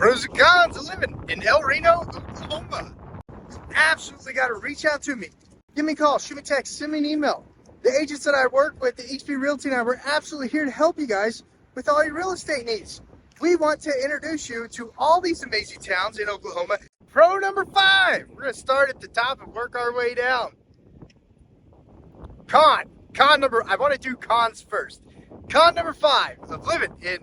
Pros and cons of living in El Reno, Oklahoma. Absolutely got to reach out to me. Give me a call, shoot me a text, send me an email. The agents that I work with, the HP Realty and I, we're absolutely here to help you guys with all your real estate needs. We want to introduce you to all these amazing towns in Oklahoma. Pro number 5. We're going to start at the top and work our way down. Con number, I want to do cons first. Con number 5 of living in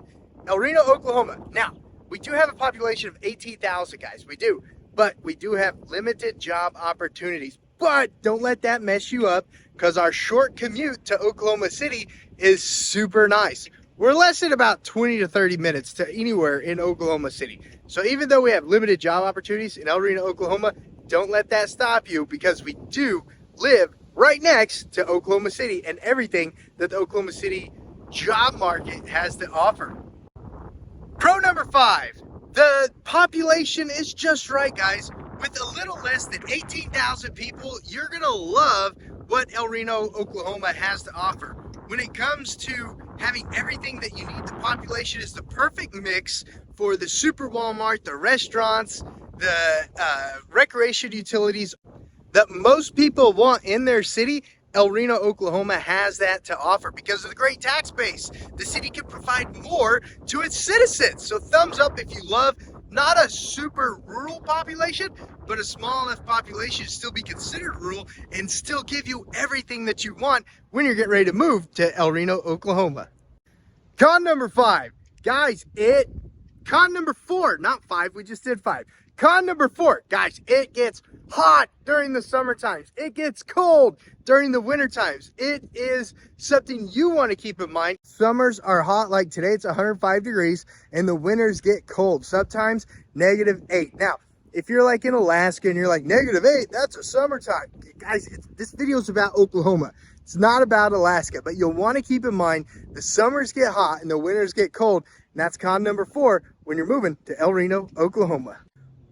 El Reno, Oklahoma. Now, we do have a population of 18,000 guys, we do. But we do have limited job opportunities. But don't let that mess you up, because our short commute to Oklahoma City is super nice. We're less than about 20 to 30 minutes to anywhere in Oklahoma City. So even though we have limited job opportunities in El Reno, Oklahoma, don't let that stop you, because we do live right next to Oklahoma City and everything that the Oklahoma City job market has to offer. Pro number 5, the population is just right, guys. With a little less than 18,000 people, you're gonna love what El Reno, Oklahoma has to offer. When it comes to having everything that you need, the population is the perfect mix for the super Walmart, the restaurants, the recreation utilities that most people want in their city. El Reno, Oklahoma has that to offer because of the great tax base. The city can provide more to its citizens. So thumbs up if you love not a super rural population, but a small enough population to still be considered rural and still give you everything that you want when you're getting ready to move to El Reno, Oklahoma. Con number 5, guys, con number 4, not 5, we just did 5. Con number 4, guys, it gets hot during the summer times. It gets cold during the winter times. It is something you want to keep in mind. Summers are hot, like today it's 105 degrees, and the winters get cold, sometimes -8. Now, if you're like in Alaska and you're like -8, that's a summertime. Guys, this video is about Oklahoma. It's not about Alaska, but you'll want to keep in mind the summers get hot and the winters get cold, and that's con number 4 when you're moving to El Reno, Oklahoma.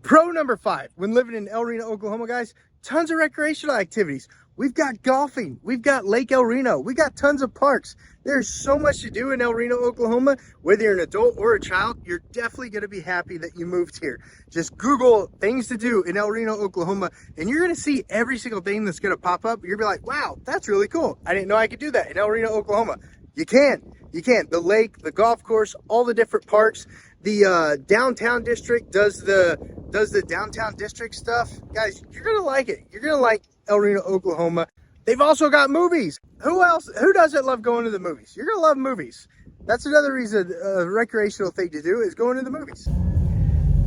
Pro number 5, when living in El Reno, Oklahoma, guys, tons of recreational activities. We've got golfing, we've got Lake El Reno, we got tons of parks. There's so much to do in El Reno, Oklahoma. Whether you're an adult or a child, you're definitely gonna be happy that you moved here. Just Google things to do in El Reno, Oklahoma, and you're gonna see every single thing that's gonna pop up. You're gonna be like, wow, that's really cool. I didn't know I could do that in El Reno, Oklahoma. You can. The lake, the golf course, all the different parks. The downtown district does the downtown district stuff. Guys, you're gonna like it. You're gonna like El Reno, Oklahoma. They've also got movies. Who doesn't love going to the movies? You're gonna love movies. That's another reason, a recreational thing to do is going to the movies.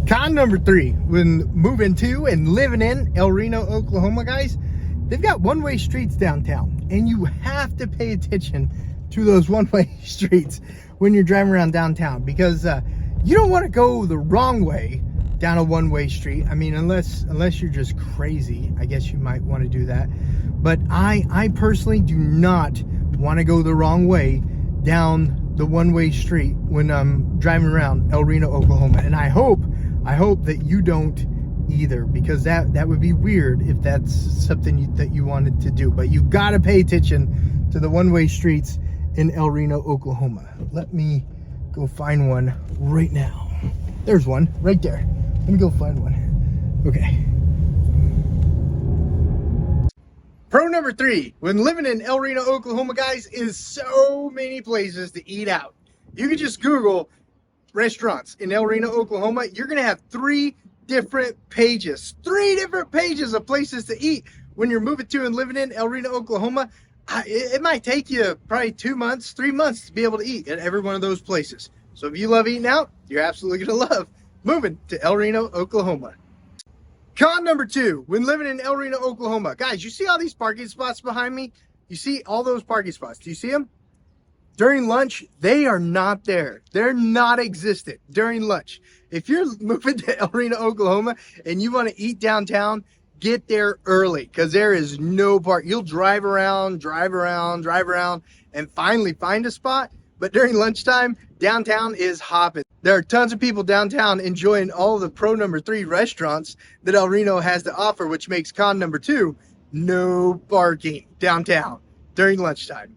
Con number 3, when moving to and living in El Reno, Oklahoma, guys, they've got one-way streets downtown, and you have to pay attention to those one-way streets when you're driving around downtown, because you don't want to go the wrong way down a one-way street. I mean, unless you're just crazy, I guess you might want to do that. But I personally do not want to go the wrong way down the one-way street when I'm driving around El Reno, Oklahoma. And I hope that you don't either, because that would be weird if that's something that you wanted to do. But you got to pay attention to the one-way streets in El Reno, Oklahoma. Let me go find one right now. There's one right there. Let me go find one. Okay. Pro number 3, when living in El Reno, Oklahoma, guys, is so many places to eat out. You can just Google restaurants in El Reno, Oklahoma. You're gonna have 3 different pages of places to eat when you're moving to and living in El Reno, Oklahoma. It might take you probably 2 months, 3 months to be able to eat at every one of those places. So if you love eating out, you're absolutely gonna love moving to El Reno, Oklahoma. Con number 2, when living in El Reno, Oklahoma. Guys, you see all these parking spots behind me? You see all those parking spots? Do you see them? During lunch, they are not there. They're not existent during lunch. If you're moving to El Reno, Oklahoma, and you want to eat downtown, get there early, because there is no park. You'll drive around, and finally find a spot. But during lunchtime, downtown is hopping. There are tons of people downtown enjoying all of the pro number 3 restaurants that El Reno has to offer, which makes con number 2, no parking downtown during lunchtime.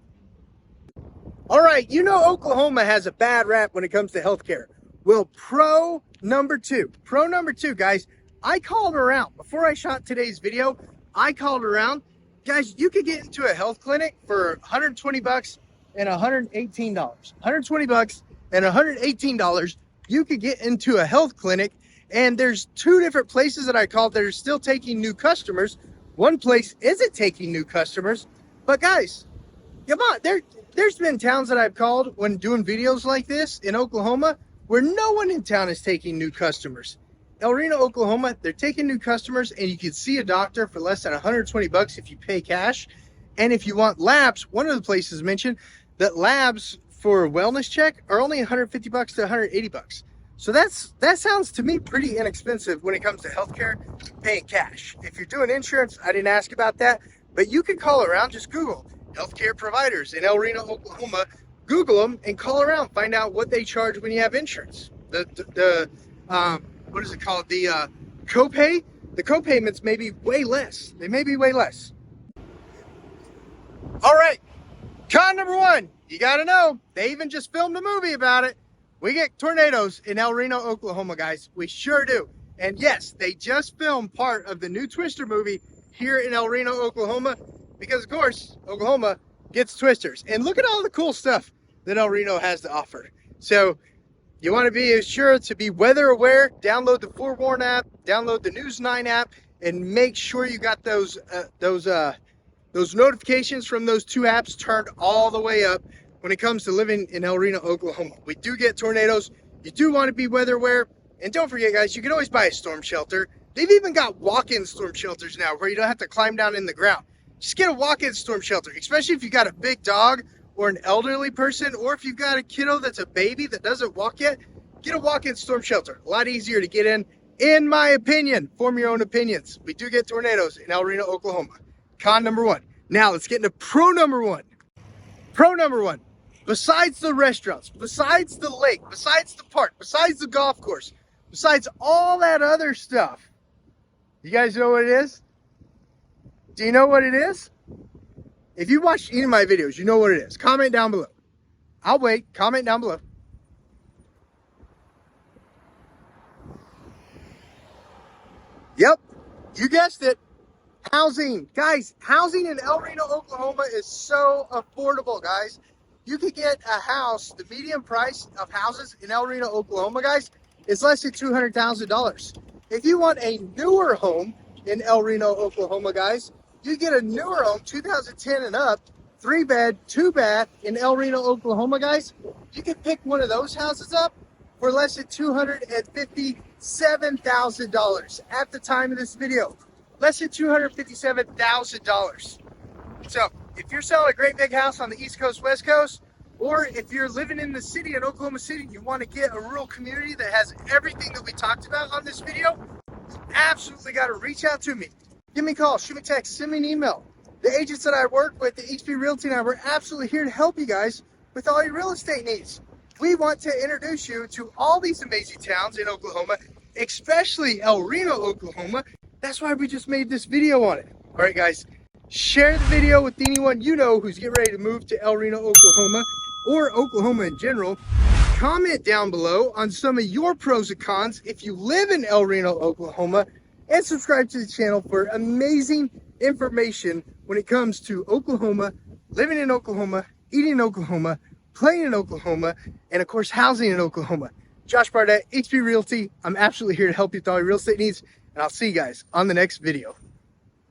All right, you know Oklahoma has a bad rap when it comes to healthcare. Well, pro number two. Pro number two, guys. I called around. Before I shot today's video, I called around. Guys, you could get into a health clinic for 120 bucks and $118. 120 bucks and $118. You could get into a health clinic, and there's two different places that I called that are still taking new customers. One place isn't taking new customers, but guys, come on, there's been towns that I've called when doing videos like this in Oklahoma where no one in town is taking new customers. El Reno, Oklahoma, they're taking new customers, and you can see a doctor for less than 120 bucks if you pay cash. And if you want labs, one of the places mentioned that labs for a wellness check are only 150 bucks to 180 bucks. So that sounds to me pretty inexpensive when it comes to healthcare, paying cash. If you're doing insurance, I didn't ask about that, but you can call around. Just Google healthcare providers in El Reno, Oklahoma. Google them and call around. Find out what they charge when you have insurance. What is it called? The copay. The copayments may be way less. They may be way less. All right. Con number one. You got to know, they even just filmed a movie about it. We get tornadoes in El Reno, Oklahoma, guys. We sure do. And yes, they just filmed part of the new Twister movie here in El Reno, Oklahoma, because of course, Oklahoma gets twisters. And look at all the cool stuff that El Reno has to offer. So you want to be sure to be weather aware. Download the Forewarn app, download the News 9 app, and make sure you got those notifications from those two apps turned all the way up when it comes to living in El Reno, Oklahoma. We do get tornadoes. You do want to be weather aware. And don't forget, guys, you can always buy a storm shelter. They've even got walk-in storm shelters now where you don't have to climb down in the ground. Just get a walk-in storm shelter, especially if you got a big dog or an elderly person, or if you've got a kiddo that's a baby that doesn't walk yet. Get a walk-in storm shelter. A lot easier to get in my opinion. Form your own opinions. We do get tornadoes in El Reno, Oklahoma. Con number one. Now let's get into pro number one. Pro number one. Besides the restaurants, besides the lake, besides the park, besides the golf course, besides all that other stuff, you guys know what it is? Do you know what it is? If you watched any of my videos, you know what it is. Comment down below. I'll wait. Comment down below. Yep, you guessed it. Housing. Guys, housing in El Reno, Oklahoma is so affordable, guys. You could get a house, the median price of houses in El Reno, Oklahoma, guys, is less than $200,000. If you want a newer home in El Reno, Oklahoma, guys, you get a newer home, 2010 and up, 3-bed, 2-bath in El Reno, Oklahoma, guys. You can pick one of those houses up for less than $257,000 at the time of this video. Less than $257,000. So if you're selling a great big house on the East Coast, West Coast, or if you're living in the city in Oklahoma City, you want to get a rural community that has everything that we talked about on this video, absolutely got to reach out to me. Give me a call, shoot me a text, send me an email. The agents that I work with, the HP Realty and I, we're absolutely here to help you guys with all your real estate needs. We want to introduce you to all these amazing towns in Oklahoma, especially El Reno, Oklahoma. That's why we just made this video on it. All right, guys, share the video with anyone you know who's getting ready to move to El Reno, Oklahoma, or Oklahoma in general. Comment down below on some of your pros and cons if you live in El Reno, Oklahoma, and subscribe to the channel for amazing information when it comes to Oklahoma, living in Oklahoma, eating in Oklahoma, playing in Oklahoma, and of course, housing in Oklahoma. Josh Barnett, HP Realty. I'm absolutely here to help you with all your real estate needs, and I'll see you guys on the next video.